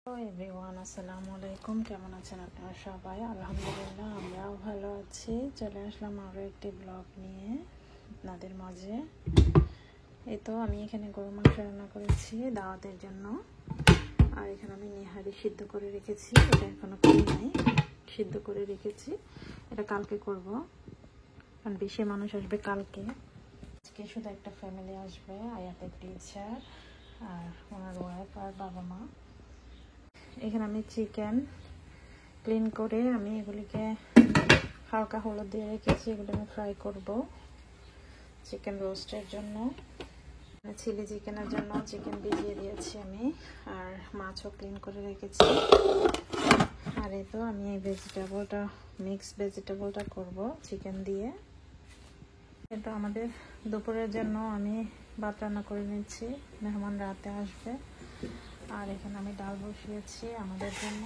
Everyone, আসসালামু আলাইকুম। কেমন আছেন আপনারা সবাই? আলহামদুলিল্লাহ, আমরাও ভালো আছি। চলে আসলাম আরও একটি ব্লগ নিয়ে আপনাদের মাঝে। এই তো আমি এখানে গরু মাংস রান্না করেছি দাওয়াতের জন্য। আর এখানে আমি নেহারি সিদ্ধ করে রেখেছি, এটা এখনো করি নাই, সিদ্ধ করে রেখেছি। এটা কালকে করব, কারণ বেশি মানুষ আসবে কালকে। আজকে শুধু একটা ফ্যামিলি আসবে, আয়াতের টিচার আর ওনার ওয়াইফ আর বাবা মা। এখানে আমি চিকেন ক্লিন করে আমি এগুলিকে হালকা হলুদ দিয়ে রেখেছি। এগুলো আমি ফ্রাই করব চিকেন রোস্টের জন্য। চিলি চিকেনের জন্য চিকেন ভিজিয়ে দিয়েছি আমি, আর মাছও ক্লিন করে রেখেছি। আর এই তো আমি এই ভেজিটেবলটা, মিক্সড ভেজিটেবলটা করব চিকেন দিয়ে। কিন্তু আমাদের দুপুরের জন্য আমি ভাত রান্না করে নিচ্ছি, মেহমান রাতে আসবে। আর এখানে আমি ডাল বসিয়েছি আমাদের জন্য।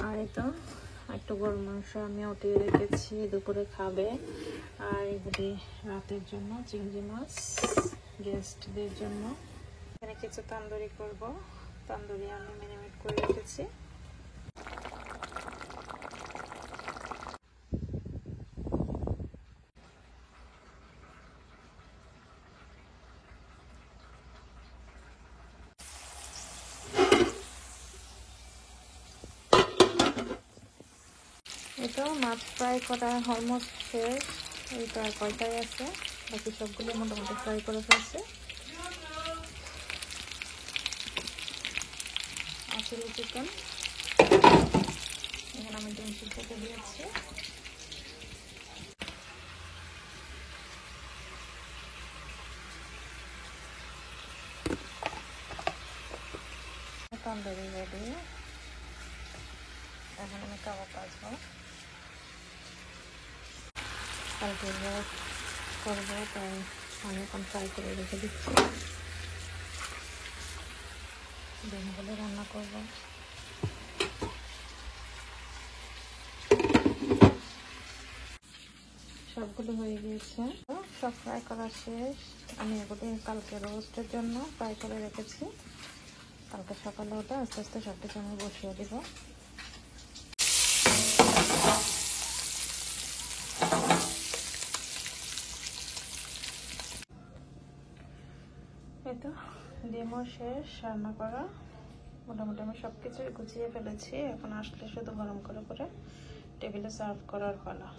আর এই তো একটু গরুর মাংস আমি উঠিয়ে রেখেছি, দুপুরে খাবে। আর এগুলি রাতের জন্য চিংড়ি মাছ গেস্টদের জন্য। এখানে কিছু তান্দুরি করব, তান্দুরি আমি ম্যারিনেট করে রেখেছি। এটা মাছ ফ্রাই করা অলমোস্ট শেষ। এইটা আর কয়টাই আছে, বাকি সবগুলো মোটামুটি ফ্রাই করে ফেলছে। চিলি চিকেন এখানে আমি ডিম সিদ্ধ দিয়েছি। তন্দুরি রেডি, এখন আমি কাবাব ভাজবো। কালকে করবো, তাই আমি এখন ফ্রাই করে রেখে দিচ্ছি। ডিমগুলো রান্না করব। সবগুলো হয়ে গিয়েছে, সব ফ্রাই করা শেষ। আমি এগুলি কালকে রোস্টের জন্য ফ্রাই করে রেখেছি। কালকে সকালে ওটা আস্তে আস্তে সব কিছু আমি বসিয়ে দেব। এই তো ডিমও শেষ রান্না করা, মোটামুটি আমি সব কিছুই গুছিয়ে ফেলেছি। এখন আসলে শুধু গরম করে করে টেবিলে সার্ভ করার পালা।